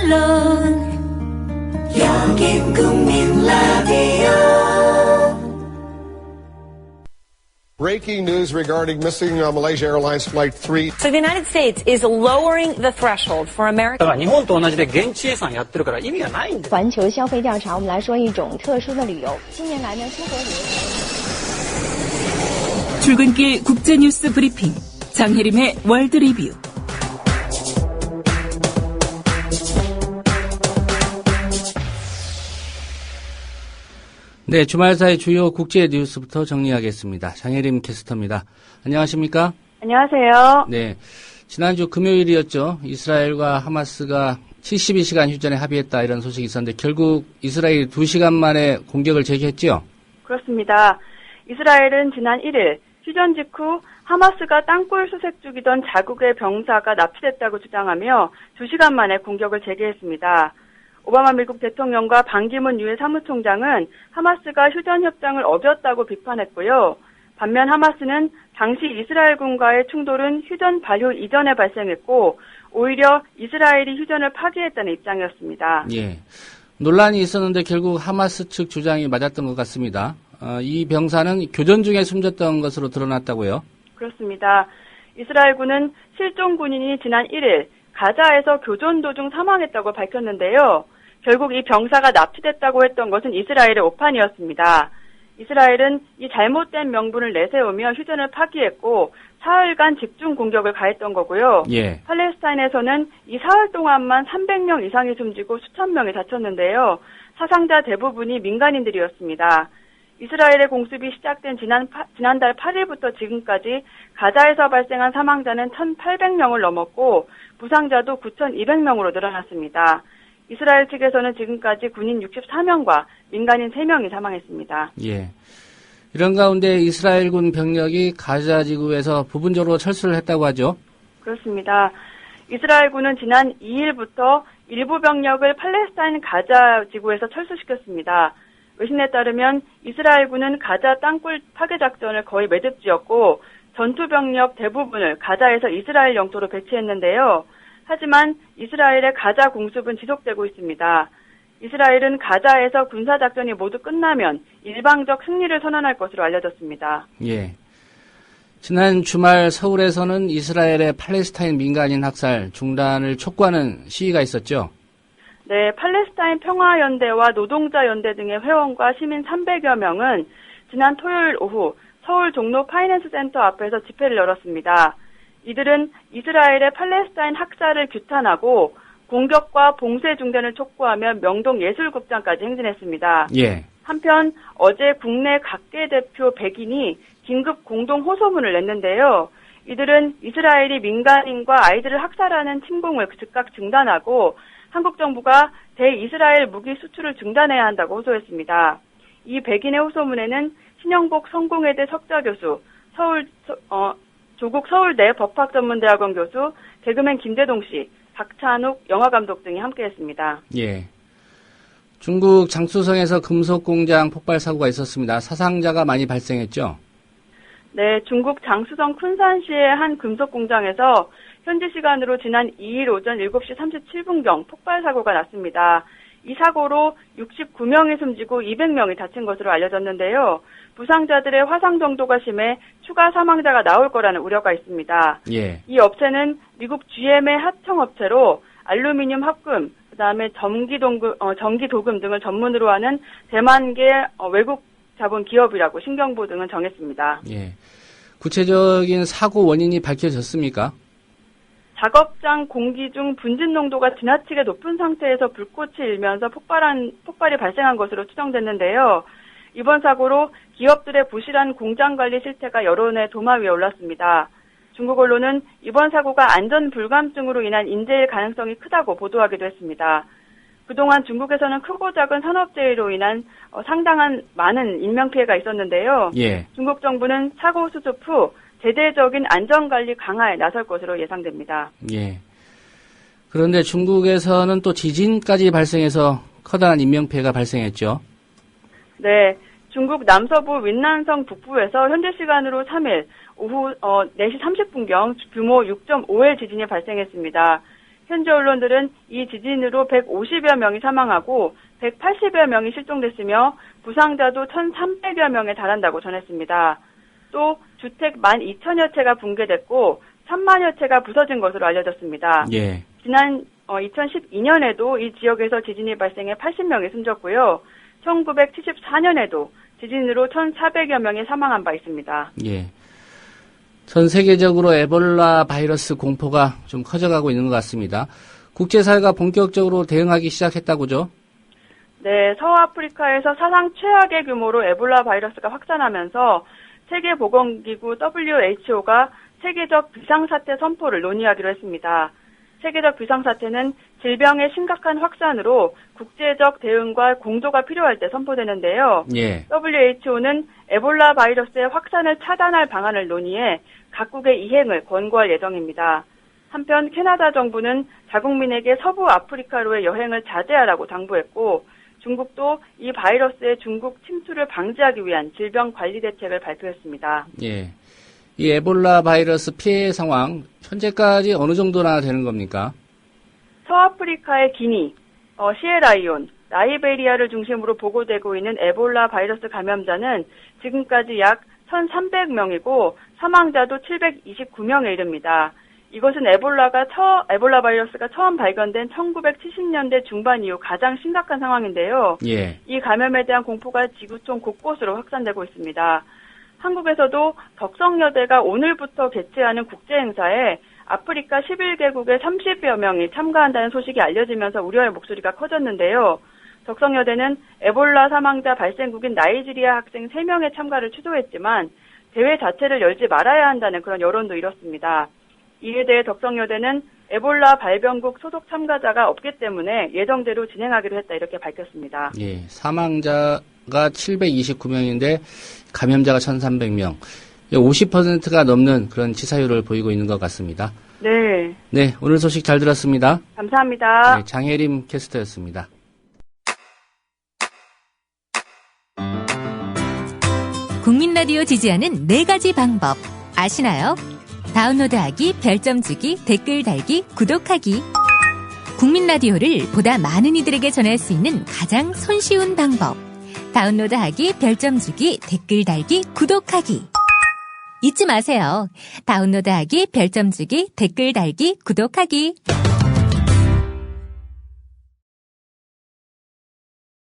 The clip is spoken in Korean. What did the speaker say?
물론 여긴 국민 라디오. Breaking news regarding missing Malaysia Airlines Flight 3. So the United States is lowering the threshold for American. 日本と同じで現地予算やってるから意味がないんだ。环球消费调查，我们来说一种特殊的旅游。近年来呢，出国旅游。 출근길 국제뉴스 브리핑 장혜림의 월드 리뷰. 네, 주말 사이 주요 국제 뉴스부터 정리하겠습니다. 장혜림 캐스터입니다. 안녕하십니까? 안녕하세요. 네, 지난주 금요일이었죠. 이스라엘과 하마스가 72시간 휴전에 합의했다 이런 소식이 있었는데 결국 이스라엘이 2시간 만에 공격을 재개했죠? 그렇습니다. 이스라엘은 지난 1일 휴전 직후 하마스가 땅굴 수색 중이던 자국의 병사가 납치됐다고 주장하며 2시간 만에 공격을 재개했습니다. 오바마 미국 대통령과 반기문 유엔 사무총장은 하마스가 휴전 협정을 어겼다고 비판했고요. 반면 하마스는 당시 이스라엘군과의 충돌은 휴전 발효 이전에 발생했고 오히려 이스라엘이 휴전을 파기했다는 입장이었습니다. 예, 논란이 있었는데 결국 하마스 측 주장이 맞았던 것 같습니다. 이 병사는 교전 중에 숨졌던 것으로 드러났다고요? 그렇습니다. 이스라엘군은 실종 군인이 지난 1일 가자에서 교전 도중 사망했다고 밝혔는데요. 결국 이 병사가 납치됐다고 했던 것은 이스라엘의 오판이었습니다. 이스라엘은 이 잘못된 명분을 내세우며 휴전을 파기했고 사흘간 집중 공격을 가했던 거고요. 예. 팔레스타인에서는 이 사흘 동안만 300명 이상이 숨지고 수천 명이 다쳤는데요. 사상자 대부분이 민간인들이었습니다. 이스라엘의 공습이 시작된 지난달 8일부터 지금까지 가자에서 발생한 사망자는 1,800명을 넘었고 부상자도 9,200명으로 늘어났습니다. 이스라엘 측에서는 지금까지 군인 64명과 민간인 3명이 사망했습니다. 예. 이런 가운데 이스라엘군 병력이 가자 지구에서 부분적으로 철수를 했다고 하죠? 그렇습니다. 이스라엘군은 지난 2일부터 일부 병력을 팔레스타인 가자 지구에서 철수시켰습니다. 외신에 따르면 이스라엘군은 가자 땅굴 파괴 작전을 거의 매듭지었고 전투 병력 대부분을 가자에서 이스라엘 영토로 배치했는데요. 하지만 이스라엘의 가자 공습은 지속되고 있습니다. 이스라엘은 가자에서 군사작전이 모두 끝나면 일방적 승리를 선언할 것으로 알려졌습니다. 예. 지난 주말 서울에서는 이스라엘의 팔레스타인 민간인 학살 중단을 촉구하는 시위가 있었죠? 네, 팔레스타인 평화연대와 노동자연대 등의 회원과 시민 300여 명은 지난 토요일 오후 서울 종로 파이낸스 센터 앞에서 집회를 열었습니다. 이들은 이스라엘의 팔레스타인 학살을 규탄하고 공격과 봉쇄 중단을 촉구하며 명동 예술극장까지 행진했습니다. 예. 한편 어제 국내 각계 대표 100인이 긴급 공동 호소문을 냈는데요. 이들은 이스라엘이 민간인과 아이들을 학살하는 침공을 즉각 중단하고 한국 정부가 대이스라엘 무기 수출을 중단해야 한다고 호소했습니다. 이 100인의 호소문에는 신영복 성공회대 석좌교수, 조국 서울대 법학전문대학원 교수, 개그맨 김대동 씨, 박찬욱 영화감독 등이 함께했습니다. 예. 중국 장쑤성에서 금속공장 폭발 사고가 있었습니다. 사상자가 많이 발생했죠? 네, 중국 장쑤성 쿤산시의 한 금속공장에서 현지 시간으로 지난 2일 오전 7시 37분경 폭발 사고가 났습니다. 이 사고로 69명이 숨지고 200명이 다친 것으로 알려졌는데요. 부상자들의 화상 정도가 심해 추가 사망자가 나올 거라는 우려가 있습니다. 예. 이 업체는 미국 GM의 하청업체로 알루미늄 합금, 그다음에 전기 도금 등을 전문으로 하는 대만계 외국 자본 기업이라고 신경부 등은 정했습니다. 예. 구체적인 사고 원인이 밝혀졌습니까? 작업장 공기 중 분진 농도가 지나치게 높은 상태에서 불꽃이 일면서 폭발이 발생한 것으로 추정됐는데요. 이번 사고로 기업들의 부실한 공장 관리 실태가 여론의 도마 위에 올랐습니다. 중국 언론은 이번 사고가 안전 불감증으로 인한 인재일 가능성이 크다고 보도하기도 했습니다. 그동안 중국에서는 크고 작은 산업재해로 인한 상당한 많은 인명피해가 있었는데요. 예. 중국 정부는 사고 수습 후 제대적인 안전관리 강화에 나설 것으로 예상됩니다. 예. 그런데 중국에서는 또 지진까지 발생해서 커다란 인명피해가 발생했죠. 네. 중국 남서부 윈난성 북부에서 현재 시간으로 3일 오후 4시 30분경 규모 6.5의 지진이 발생했습니다. 현지 언론들은 이 지진으로 150여 명이 사망하고 180여 명이 실종됐으며 부상자도 1,300여 명에 달한다고 전했습니다. 또 주택 12,000여 채가 붕괴됐고 3만여 채가 부서진 것으로 알려졌습니다. 예. 지난 2012년에도 이 지역에서 지진이 발생해 80명이 숨졌고요. 1974년에도 지진으로 1,400여 명이 사망한 바 있습니다. 예. 전 세계적으로 에볼라 바이러스 공포가 좀 커져가고 있는 것 같습니다. 국제사회가 본격적으로 대응하기 시작했다고죠? 네, 서아프리카에서 사상 최악의 규모로 에볼라 바이러스가 확산하면서 세계보건기구 WHO가 세계적 비상사태 선포를 논의하기로 했습니다. 세계적 비상사태는 질병의 심각한 확산으로 국제적 대응과 공조가 필요할 때 선포되는데요. 예. WHO는 에볼라 바이러스의 확산을 차단할 방안을 논의해 각국의 이행을 권고할 예정입니다. 한편 캐나다 정부는 자국민에게 서부 아프리카로의 여행을 자제하라고 당부했고 중국도 이 바이러스의 중국 침투를 방지하기 위한 질병 관리 대책을 발표했습니다. 예. 이 에볼라 바이러스 피해 상황 현재까지 어느 정도나 되는 겁니까? 서아프리카의 기니, 시에라리온, 라이베리아를 중심으로 보고되고 있는 에볼라 바이러스 감염자는 지금까지 약 1,300명이고 사망자도 729명에 이릅니다. 이것은 에볼라 바이러스가 처음 발견된 1970년대 중반 이후 가장 심각한 상황인데요. 예. 이 감염에 대한 공포가 지구촌 곳곳으로 확산되고 있습니다. 한국에서도 덕성여대가 오늘부터 개최하는 국제행사에 아프리카 11개국의 30여 명이 참가한다는 소식이 알려지면서 우려의 목소리가 커졌는데요. 덕성여대는 에볼라 사망자 발생국인 나이지리아 학생 3명의 참가를 추도했지만 대회 자체를 열지 말아야 한다는 그런 여론도 일었습니다. 이에 대해 덕성여대는 에볼라 발병국 소속 참가자가 없기 때문에 예정대로 진행하기로 했다 이렇게 밝혔습니다. 예, 사망자가 729명인데 감염자가 1,300명. 50%가 넘는 그런 치사율을 보이고 있는 것 같습니다. 네. 네, 오늘 소식 잘 들었습니다. 감사합니다. 네, 장혜림 캐스터였습니다. 국민 라디오 지지하는 4가지 방법 아시나요? 다운로드하기, 별점 주기, 댓글 달기, 구독하기. 국민 라디오를 보다 많은 이들에게 전할 수 있는 가장 손쉬운 방법. 다운로드하기, 별점 주기, 댓글 달기, 구독하기. 잊지 마세요. 다운로드하기, 별점 주기, 댓글 달기, 구독하기.